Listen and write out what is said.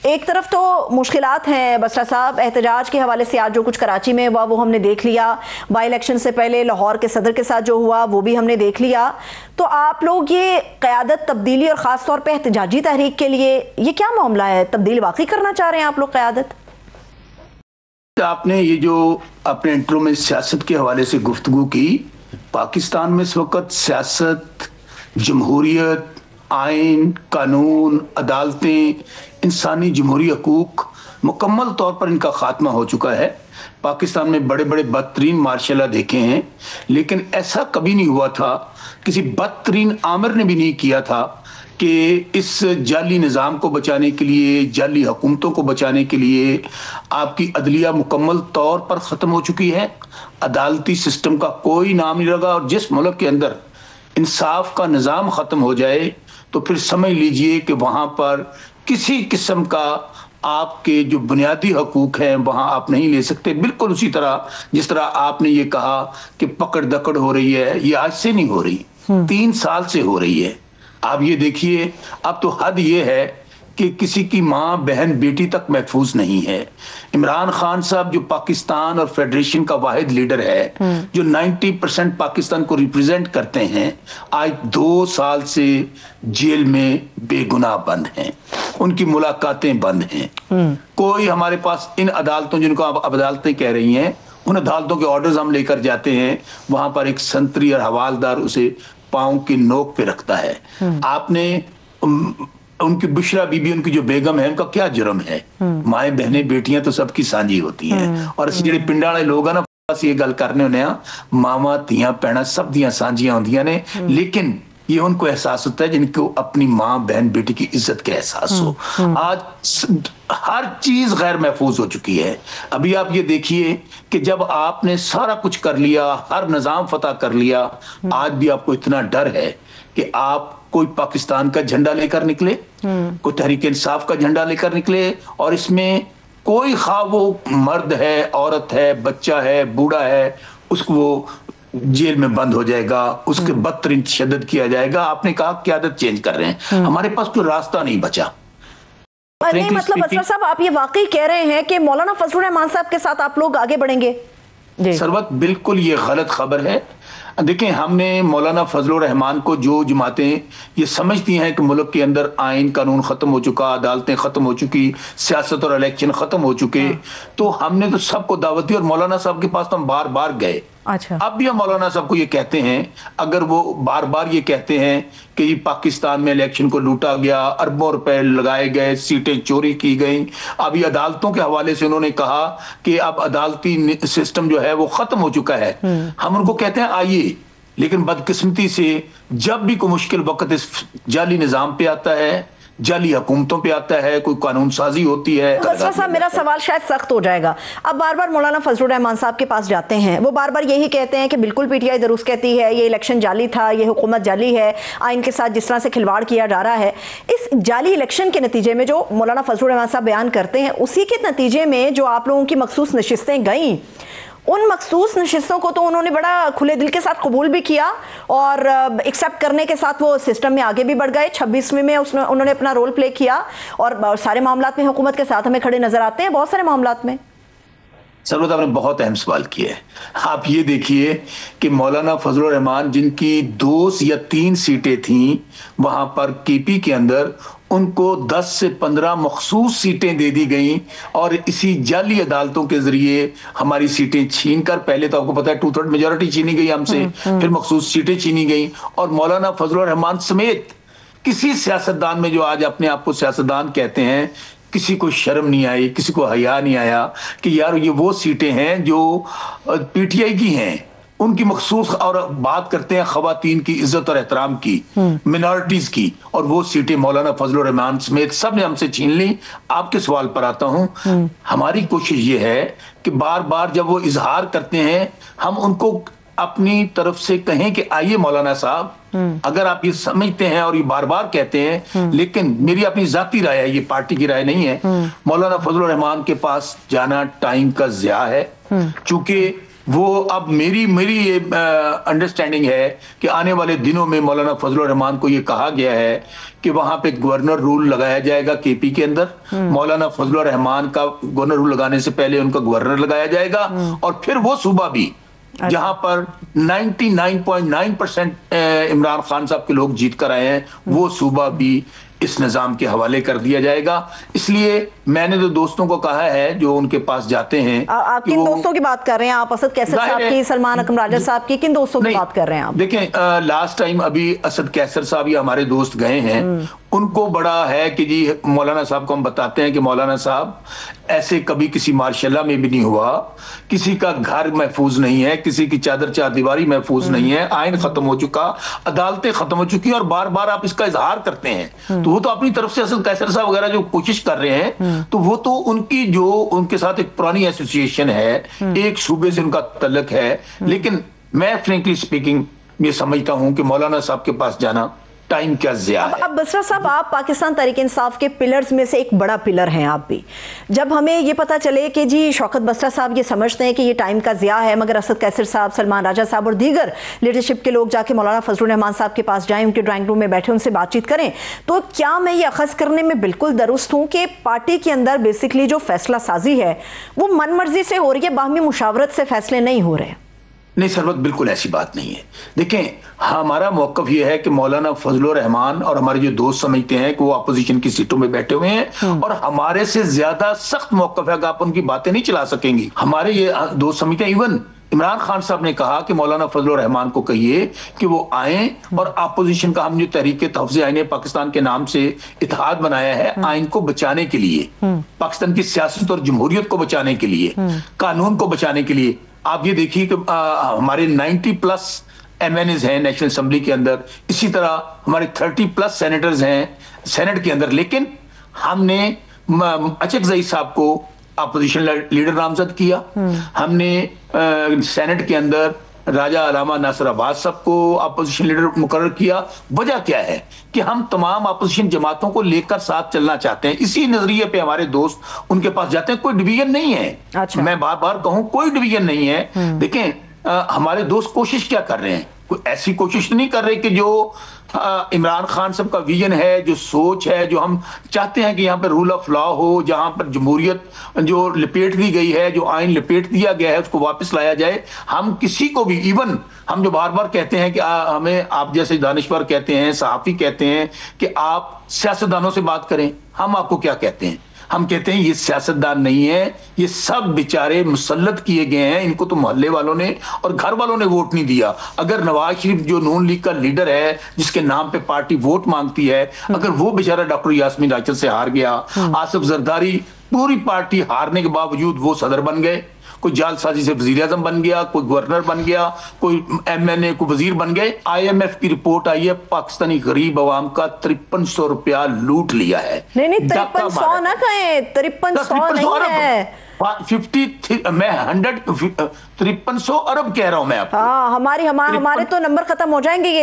ایک طرف تو مشکلات ہیں بسرا صاحب، احتجاج کے حوالے سے آج جو کچھ کراچی میں ہوا وہ ہم نے دیکھ لیا، بائی الیکشن سے پہلے لاہور کے صدر کے ساتھ جو ہوا وہ بھی ہم نے دیکھ لیا. تو آپ لوگ یہ قیادت تبدیلی اور خاص طور پہ احتجاجی تحریک کے لیے یہ کیا معاملہ ہے؟ تبدیل واقعی کرنا چاہ رہے ہیں آپ لوگ قیادت؟ آپ نے یہ جو اپنے انٹرو میں سیاست کے حوالے سے گفتگو کی، پاکستان میں اس وقت سیاست، جمہوریت، آئین، قانون، عدالتیں، انسانی جمہوری حقوق مکمل طور پر ان کا خاتمہ ہو چکا ہے. پاکستان میں بڑے بڑے بدترین مارشل لا دیکھے ہیں، لیکن ایسا کبھی نہیں ہوا تھا، کسی بدترین آمر نے بھی نہیں کیا تھا کہ اس جعلی نظام کو بچانے کے لیے، جعلی حکومتوں کو بچانے کے لیے آپ کی عدلیہ مکمل طور پر ختم ہو چکی ہے، عدالتی سسٹم کا کوئی نام نہیں لگا. اور جس ملک کے اندر انصاف کا نظام ختم ہو جائے تو پھر سمجھ لیجئے کہ وہاں پر کسی قسم کا آپ کے جو بنیادی حقوق ہیں وہاں آپ نہیں لے سکتے. بالکل اسی طرح جس طرح آپ نے یہ کہا کہ پکڑ دکڑ ہو رہی ہے، یہ آج سے نہیں ہو رہی، 3 سال سے ہو رہی ہے. آپ یہ دیکھیے، اب تو حد یہ ہے کہ کسی کی ماں، بہن، بیٹی تک محفوظ نہیں ہے. عمران خان صاحب جو پاکستان اور فیڈریشن کا واحد لیڈر ہے، جو 90% پاکستان کو ریپریزنٹ کرتے ہیں، آج 2 سال سے جیل میں بے گناہ بند ہیں، ان کی ملاقاتیں بند ہیں. کوئی ہمارے پاس ان عدالتوں، جن کو آپ عدالتیں کہہ رہی ہیں، ان عدالتوں کے آرڈرز ہم لے کر جاتے ہیں، وہاں پر ایک سنتری اور حوالدار اسے پاؤں کی نوک پہ رکھتا ہے. آپ نے ان کی بشرا بی بی، ان کی جو بیگم ہے، ان کا کیا جرم ہے؟ مائیں بہنیں بیٹیاں تو سب کی سانجھی ہوتی ہیں. اور اس جڑے پنڈ والے لوگ ہیں نا، بس یہ گل کرنے ہونے ہیں، ماما دھیاں بہناں سب دیاں سانجھیاں ہوندیاں نے، لیکن یہ ان کو احساس ہوتا ہے جن کو اپنی ماں، بہن، بیٹی کی عزت کا احساس ہو. آج ہر چیز غیر محفوظ ہو چکی ہے. ابھی آپ یہ دیکھیے کہ جب آپ نے سارا کچھ کر لیا، ہر نظام فتح کر لیا، آج بھی آپ کو اتنا ڈر ہے کہ آپ کوئی پاکستان کا جھنڈا لے کر نکلے، کوئی تحریک انصاف کا جھنڈا لے کر نکلے، اور اس میں کوئی خواہ وہ مرد ہے، عورت ہے، بچہ ہے، بوڑھا ہے، اس کو وہ جیل میں بند ہو جائے گا، اس کے بدترین تشدد کیا جائے گا. آپ نے کہا قیادت چینج کر رہے ہیں، ہمارے پاس کوئی راستہ نہیں بچا. نہیں مطلب اسرا صاحب آپ یہ واقعی کہہ رہے ہیں کہ مولانا فضل الرحمان صاحب کے ساتھ آپ لوگ آگے بڑھیں گے؟ سروت بالکل یہ غلط خبر ہے. دیکھیں، ہم نے مولانا فضل الرحمان کو، جو جماعتیں یہ سمجھتی ہیں کہ ملک کے اندر آئین قانون ختم ہو چکا، عدالتیں ختم ہو چکی، سیاست اور الیکشن ختم ہو چکے، تو ہم نے تو سب کو دعوت دی، اور مولانا صاحب کے پاس تو ہم بار بار گئے. اب بھی ہم مولانا صاحب کو یہ کہتے ہیں، اگر وہ بار بار یہ کہتے ہیں کہ یہ پاکستان میں الیکشن کو لوٹا گیا، اربوں روپے لگائے گئے، سیٹیں چوری کی گئیں، اب یہ عدالتوں کے حوالے سے انہوں نے کہا کہ اب عدالتی سسٹم جو ہے وہ ختم ہو چکا ہے، ہم ان کو کہتے ہیں آئیے. لیکن بدقسمتی سے جب بھی کوئی مشکل وقت اس جعلی نظام پہ آتا ہے، جعلی حکومتوں پہ آتا ہے، کوئی قانون سازی ہوتی ہے. بسرا صاحب میرا سوال شاید سخت ہو جائے گا، اب بار بار مولانا فضل الرحمان صاحب کے پاس جاتے ہیں، وہ بار بار یہی کہتے ہیں کہ بالکل پی ٹی آئی درست کہتی ہے، یہ الیکشن جعلی تھا، یہ حکومت جعلی ہے، آئین کے ساتھ جس طرح سے کھلواڑ کیا جا رہا ہے. اس جعلی الیکشن کے نتیجے میں جو مولانا فضل الرحمان صاحب بیان کرتے ہیں، اسی کے نتیجے میں جو آپ لوگوں کی مخصوص نشستیں گئیں، ان مخصوص نشستوں کو تو انہوں نے بڑا کھلے دل کے ساتھ قبول بھی کیا، اور ایکسیپٹ کرنے کے ساتھ وہ سسٹم میں آگے بھی بڑھ گئے. 26ویں میں انہوں نے اپنا رول پلے کیا، اور سارے معاملات میں حکومت کے ساتھ ہمیں کھڑے نظر آتے ہیں، بہت سارے معاملات میں. سروت، آپ نے بہت اہم سوال کیا ہے. آپ یہ دیکھیے کہ مولانا فضل الرحمان، جن کی 2 یا 3 سیٹیں تھیں وہاں پر کے پی کے اندر، ان کو 10 سے 15 مخصوص سیٹیں دے دی گئیں، اور اسی جعلی عدالتوں کے ذریعے ہماری سیٹیں چھین کر، پہلے تو آپ کو پتا ہے 2/3 میجورٹی چھینی گئی ہم سے، پھر مخصوص سیٹیں چھینی گئیں. اور مولانا فضل الرحمان سمیت کسی سیاستدان میں، جو آج اپنے آپ کو سیاستدان کہتے ہیں، کسی کو شرم نہیں آئی، کسی کو حیا نہیں آیا کہ یار یہ وہ سیٹیں ہیں جو پی ٹی آئی کی ہیں، ان کی مخصوص، اور بات کرتے ہیں خواتین کی عزت اور احترام کی، منارٹیز کی، اور وہ سیٹیں مولانا فضل الرحمان سمیت سب نے ہم سے چھین لی. آپ کے سوال پر آتا ہوں، ہماری کوشش یہ ہے کہ بار بار جب وہ اظہار کرتے ہیں، ہم ان کو اپنی طرف سے کہیں کہ آئیے مولانا صاحب، اگر آپ یہ سمجھتے ہیں اور یہ بار بار کہتے ہیں، لیکن میری اپنی ذاتی رائے ہے، یہ پارٹی کی رائے نہیں ہے، مولانا فضل الرحمان کے پاس جانا ٹائم کا ضیاع ہے. چونکہ وہ اب میری یہ انڈرسٹینڈنگ ہے کہ آنے والے دنوں میں مولانا فضل الرحمان کو یہ کہا گیا ہے کہ وہاں پہ گورنر رول لگایا جائے گا کے پی کے اندر. مولانا فضل الرحمان کا گورنر رول لگانے سے پہلے ان کا گورنر لگایا جائے گا, اور پھر وہ صوبہ بھی جہاں پر 99.9% عمران خان صاحب کے لوگ جیت کر آئے ہیں, وہ صوبہ بھی اس نظام کے حوالے کر دیا جائے گا. اس لیے میں نے تو دوستوں کو کہا ہے جو ان کے پاس جاتے ہیں. آپ کن دوستوں کی بات کر رہے ہیں آپ؟ اسد کیسر صاحب کی, سلمان اکرم راجہ صاحب کی, کن دوستوں کی بات کر رہے ہیں آپ؟ دیکھیں لاسٹ ٹائم ابھی اسد کیسر صاحب یہ ہمارے دوست گئے ہیں, ان کو بڑا ہے کہ جی مولانا صاحب کو ہم بتاتے ہیں کہ مولانا صاحب ایسے کبھی کسی ماشاء اللہ میں بھی نہیں ہوا, کسی کا گھر محفوظ نہیں ہے, کسی کی چادر چار دیواری محفوظ نہیں ہے, آئین ختم ہو چکا, عدالتیں ختم ہو چکی, اور بار بار آپ اس کا اظہار کرتے ہیں. تو وہ تو اپنی طرف سے اسد کیسر صاحب وغیرہ جو کوشش کر رہے ہیں, تو وہ تو ان کی جو ان کے ساتھ ایک پرانی ایسوسیشن ہے, ایک صوبے سے ان کا تعلق ہے. لیکن میں فرینکلی سپیکنگ یہ سمجھتا ہوں کہ مولانا صاحب کے پاس جانا ٹائم کیا ضیاع ہے. اب بسرا صاحب, آپ پاکستان تحریک انصاف کے پلرز میں سے ایک بڑا پلر ہیں آپ بھی. جب ہمیں یہ پتا چلے کہ جی شوکت بسرا صاحب یہ سمجھتے ہیں کہ یہ ٹائم کا ضیاع ہے, مگر اسد کیسر صاحب, سلمان راجہ صاحب اور دیگر لیڈرشپ کے لوگ جا کے مولانا فضل الرحمان صاحب کے پاس جائیں, ان کے ڈرائنگ روم میں بیٹھے ان سے بات چیت کریں, تو کیا میں یہ اخذ کرنے میں بالکل درست ہوں کہ پارٹی کے اندر بیسکلی جو فیصلہ سازی ہے وہ من مرضی سے ہو رہی ہے, باہمی مشاورت سے فیصلے نہیں ہو رہے؟ نہیں سربت, بالکل ایسی بات نہیں ہے. دیکھیں ہمارا موقف یہ ہے کہ مولانا فضل الرحمان اور ہمارے جو دوست سمجھتے ہیں کہ وہ اپوزیشن کی سیٹوں میں بیٹھے ہوئے ہیں, اور ہمارے سے زیادہ سخت موقف ہے کہ آپ ان کی باتیں نہیں چلا سکیں گی. ہمارے یہ دوست سمجھتے ہیں, ایون عمران خان صاحب نے کہا کہ مولانا فضل الرحمان کو کہیے کہ وہ آئیں, اور اپوزیشن کا ہم جو تحریک تحفظ آئین پاکستان کے نام سے اتحاد بنایا ہے آئین کو بچانے کے لیے, پاکستان کی سیاست اور جمہوریت کو بچانے کے لیے, قانون کو بچانے کے لیے. آپ یہ دیکھیے کہ ہمارے 90+ MNAs ہیں نیشنل اسمبلی کے اندر, اسی طرح ہمارے 30+ سینیٹرز ہیں سینٹ کے اندر, لیکن ہم نے اچکزئی صاحب کو اپوزیشن لیڈر نامزد کیا, ہم نے سینٹ کے اندر راجہ علامہ ناصر عباس صاحب کو اپوزیشن لیڈر مقرر کیا. وجہ کیا ہے کہ ہم تمام اپوزیشن جماعتوں کو لے کر ساتھ چلنا چاہتے ہیں. اسی نظریے پہ ہمارے دوست ان کے پاس جاتے ہیں. کوئی ڈویژن نہیں ہے, میں بار بار کہوں کوئی ڈویژن نہیں ہے. دیکھیں ہمارے دوست کوشش کیا کر رہے ہیں, کوئی ایسی کوشش نہیں کر رہے کہ جو عمران خان صاحب کا ویژن ہے, جو سوچ ہے, جو ہم چاہتے ہیں کہ یہاں پر رول آف لا ہو, جہاں پر جمہوریت جو لپیٹ دی گئی ہے, جو آئین لپیٹ دیا گیا ہے, اس کو واپس لایا جائے. ہم کسی کو بھی, ایون ہم جو بار بار کہتے ہیں کہ ہمیں آپ جیسے دانشور کہتے ہیں, صحافی کہتے ہیں کہ آپ سیاستدانوں سے بات کریں, ہم آپ کو کیا کہتے ہیں؟ ہم کہتے ہیں یہ سیاستدان نہیں ہے, یہ سب بیچارے مسلط کیے گئے ہیں, ان کو تو محلے والوں نے اور گھر والوں نے ووٹ نہیں دیا. اگر نواز شریف جو نون لیگ کا لیڈر ہے, جس کے نام پہ پارٹی ووٹ مانگتی ہے, اگر وہ بیچارہ ڈاکٹر یاسمین راجر سے ہار گیا, آصف زرداری پوری پارٹی ہارنے کے باوجود وہ صدر بن گئے, کوئی جال سازی سے وزیر اعظم بن گیا, کوئی گورنر بن گیا, کوئی MNA کو وزیر بن گئے. IMF کی رپورٹ آئی ہے پاکستانی غریب عوام کا 5300 روپیہ لوٹ لیا ہے. نہیں 5300 نہ کہیں, 5300 نہیں ہے, 53 میں 5300 ارب کہہ رہا ہوں میں آپ کو. ہمارے تو نمبر ختم ہو جائیں گے.